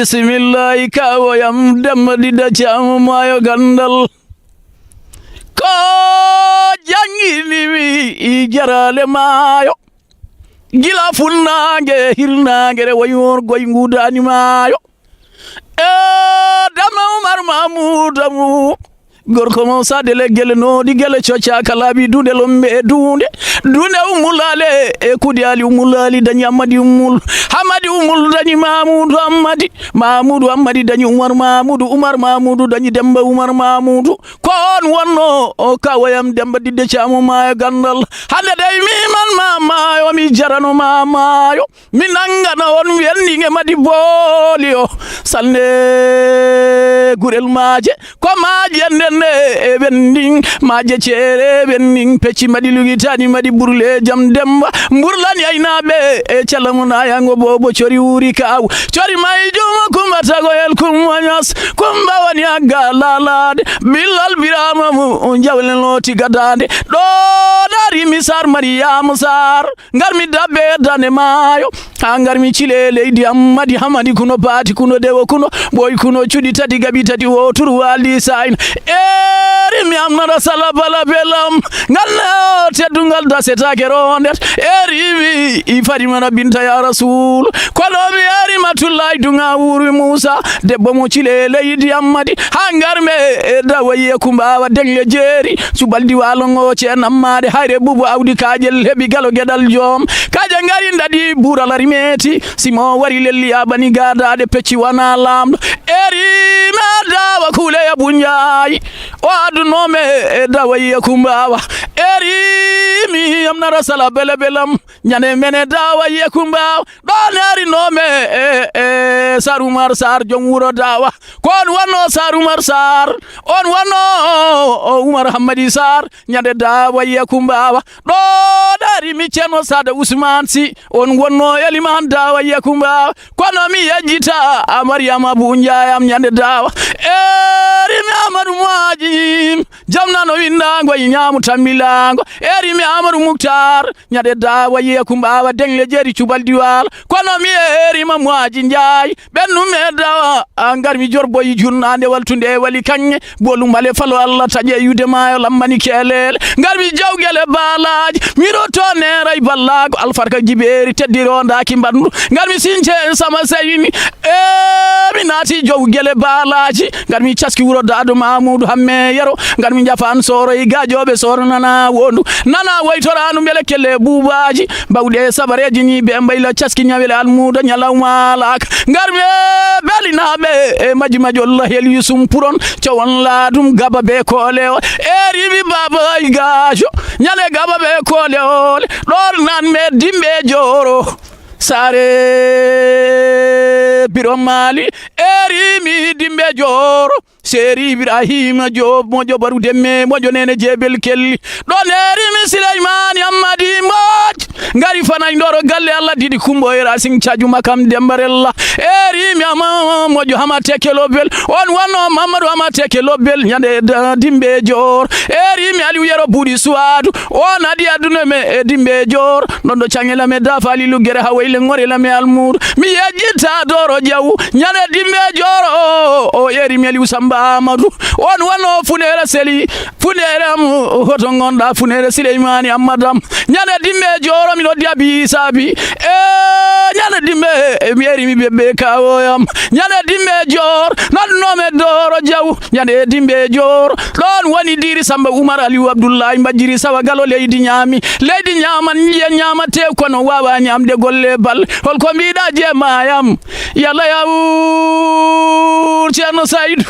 bisimillahi kawoyam demba dida caama maayo gandal ko jangini mi jarale maayo gila funnaange hirnaangere wayor goy nguudani maayo damna Umar Mahmudamu gorko mo sadele gele noodi gele coca kalabi dunde lombe dunde umulale e kudi ali umulali dañi Amadi umul Hamadi umul dañi Mahmudu Amadi dañi Umar Mahmudu dañi Demba Umar Mahmudu kon wonno o kawoyam Demba didde caamo maayo gandal hande day mi man mamayo mi jarano mamayo mi nangana on wenninge madi boolio salne gurel maaje ko maaje nenne e wenning maaje ceere wenning pecci madi lugitani madi burle jam Demba mburlani aynaɓe e calamuna yango bobo cori wuri kaw cori may juma kumba tagoyel kumwañas kumba woni agga lalade billal birama mu jawle loti gadande ɗo dari mi sar Mariyamu Sar ngarmi dabbe dane maayo ha ngarmi cile leydi Amadi Hamadi kuno baati kuno dewo kuno boy kuno cuɗi tati gaɓi tati woturu wali sayna eri mi amnata sala bala belam ngal teddungal dasetake rondet eri mi ifadi mana binta ya rasul kono mi eri matullahi dunga wuri Musa debbo mo cile leydi Amadi ha ngarme dawaye kumbawa dengle jeeri subaldi walongo ceen ammade hayre bubu awdi kaajel heɓi galo gueɗal joom kaaje ngari dadi buuralari meti simo wari lelli abani gadade pecci wana lamɗo eri ma dawa kuuleya bunjayi o adunome e dawaye kumbawa eri mi amnara sala bele belam ñane mene dawaye kumbawa ɗon arinome Sar Umar Sar jom wuro dawa kon wonno Sar Umar Sar on wonno Umar Hamadi Sar ñande dawaye kumbawa ɗo dari mi ceerno Sada Ousmane Sy on wonno eliman dawaye kumbawa kono mi yejjita Mariama Bunjayam ñande dawa eri mi Amadou Moaji jamnano windango e ñaamu tammilango eri mi Amadou Moukhtar ñande dawaye kumbawa dengle jeeri cubal diwal kono mi eri ma Moaji Ndiaye ɓennu me dawa ngar mi jorboyi jurnande waltunde wali kanŋe bolum male falo Allah taƴe yude mayo lammani kelele ngar mi jawgele baalaji miro to neray ballago alfarka jiberi teddirondaki mbandu ngar mi since sama sayini mi naati jawgele baalaji ngar mi caski wuro Dado Mamoudou hamme yero ngar mi jafan soro e gajoɓe soro nana wondu nana waytoranu beele kelle bubaji bawɗe sabareji ni ɓe mbayla caski ñawele almuda ñalawmalaka ngar mi belinaɓe e maji Allah heli yusum puron cewon laadum gaba be koole o eribi baba ay gajo ñale gaba be koole o ɗon nan me dimɓe joro sare biro mali erimi dimɓe joro Seri Ibrahima Job mojo baru demme mojo nene jebel kelli ɗon erimi Souleymane Amadi Mbodj ngari fana ndoro galle Allah didi kumbo era sing caju makam dembarella erimi ama mojo hamate kelobel on wonno Mamadou hamate kelobel nyande dimbe jor erimi ali yero budi suadu on adi aduna me dimbe jor non do changela me dafali lu gere hawayle ngore la me almur mi yejita doro jaw nyande dimbe jor o erimi ali usamba Amadou on wonno funere seli funere hoto gonda funere Souleymane Amadam nyande dimbe joro mi noddi abi sabi nyande dimbe mi eri mi bebe kawoyam nyande dimbe jor non me doro jaw nyande dimbe jor don woni diri Samba Oumar Aliou Abdoulaye Mbadjiri sawa galo leydi ñaami leydi ñaman yiye ñamate kono wawa ñamde golle bal holko mbiɗa jeemayam yalla yawur ceerno Saydou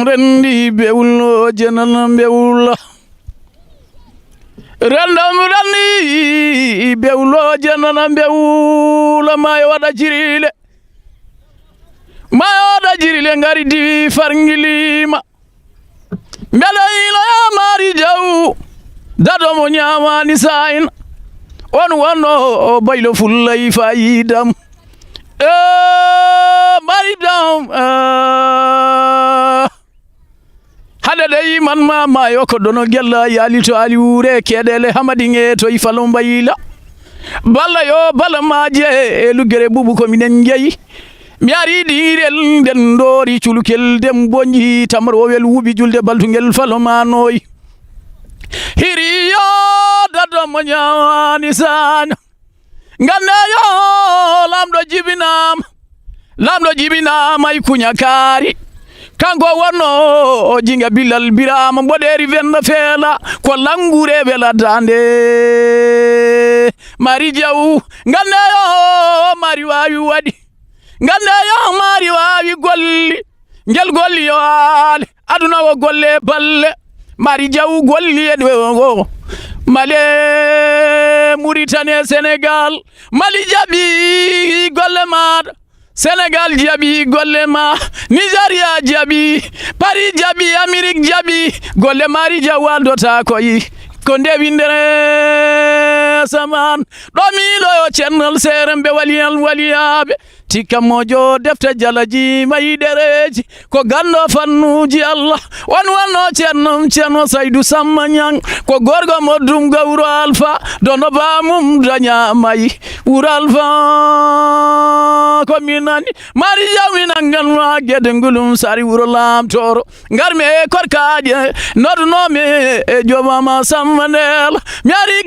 rendi bewulo jenal bewula randam randi bewulo jenal bewula mayo wada jirile ngari di farngilima mbelaino ya mari jaw dado mo nyamani sain on wonno baylo fullay fayidam maridam hade day man mama yoko dono gella yali to ali wure kedele hamadi nge to ifalo mbayila balla yo balla maje e lugere bubu ko minen jeyi mi ari ɗirel nden doori culukel dem bonji tamrowel wuuɓi julde baltugel falomanoy hiriyo dadomo ñawani sana gandayo lamɗo jibinama e kuña kaari kanko wonno jinga Bilal Birama mboɗeri venna feela ko langure welatande Mari Diaw gandayo mari wawi waɗi gandayo mari wawi golli ngel golli yo aale aduna o golle balle Mari Diaw golli eɗo Mali Mauritanie Sénégal Mali jaɓi golle maɗa Sénégal jaɓi golle ma Nigeria jaɓi Paris jaɓi Amérique jaɓi golle Mari Diaw waldota koyi ko ndewindere saman ɗo miiloyo cennal serembe waliyaɓe tikka mojo defte jalaji mayi ɗereji ko gando fannuji Allah won wanno ceerno Saydou Samba Niang ko gorgo moddum gawro Alpha dono bamum daña mayi wuro Alpha ko minani Mari Diaw minanganma guede ngulum sari wuro lamtoro garmi e korkaje noddunomi e jomama Samba Ndela mi ari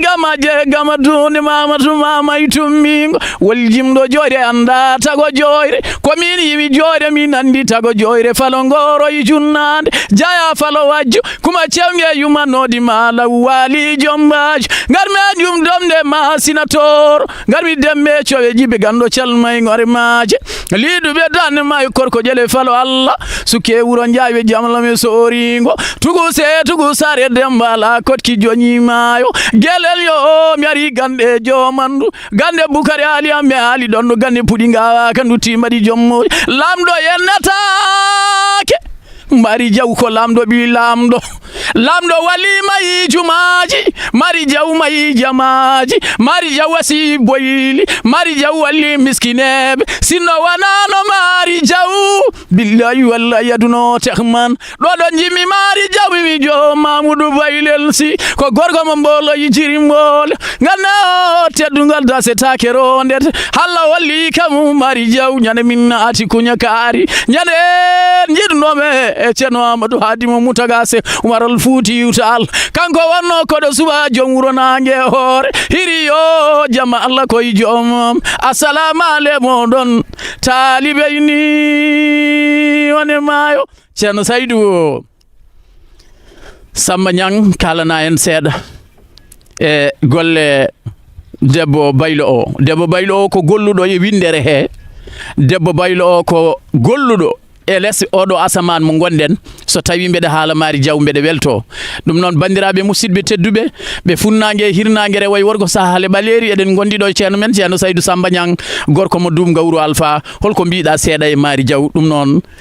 gama dunde Mamadou mama e tummingo wol jimɗo joyre anda tago joyre ko min yimi joyre min andi tago joyre falo ngoro e junnande jaya falo wajju kuma cewge yumanodi mala wali jombajo garmi ajum domde ma sinator garmi demme cowe jibe gando calmay ngore maje liduɓe danne ma e korko jele falo Allah suke wuro jaawe jamlame soringo tugu sare dembala kotki joñi mayo gelel yo mi ari gande jomandu gande Bukari Ali amme ali ɗon gande puɗi gawa kandu timbaɗi jommoji lamɗo yennatake Mari Diaw ko lamɗo ɓi lamɗo wali mayi jumaji Mari Diaw mayi jamaji Mari Diaw wasi boyli Mari Diaw walli miskineɓe sinno wanano Mari Diaw billahi wallahi aduno tehman ɗoɗon jimmi Mari Diaw mi jo Mamoudou Baylel si ko gorgo mo mbolo yijirimol ganna o teddugal dasetake rondete halla walli kam Mari Diaw ñande min naati kuña kaari ñande jiɗnome e ceerno Amadou Hadimo Moutagase Umaral Fuutiyu Taal kanko wonno koɗo suba joom wuro nangue hoore hiriyo jamma Allah koye joomum assalamu aleykum ɗon taalibe ni wone maayo ceerno Saydou Samba Niang kalana en seeɗa e golle debbo Baylo o ko golluɗo e windere he debbo Baylo o ko golluɗo e less oɗo asaman mo gonɗen so tawi mbeɗa haala Mari Diaw mbeɗa welto ɗum noon bandiraɓe musidɓe tedduɓe ɓe funnague e hirnague rewo e worgo sahale ɓaleri eɗen gondiɗo e ceerno men ceerno Saydou Samba Niang gorko mo dum gawru Alpha holko mbiɗa seeɗa e Mari Diaw ɗum noon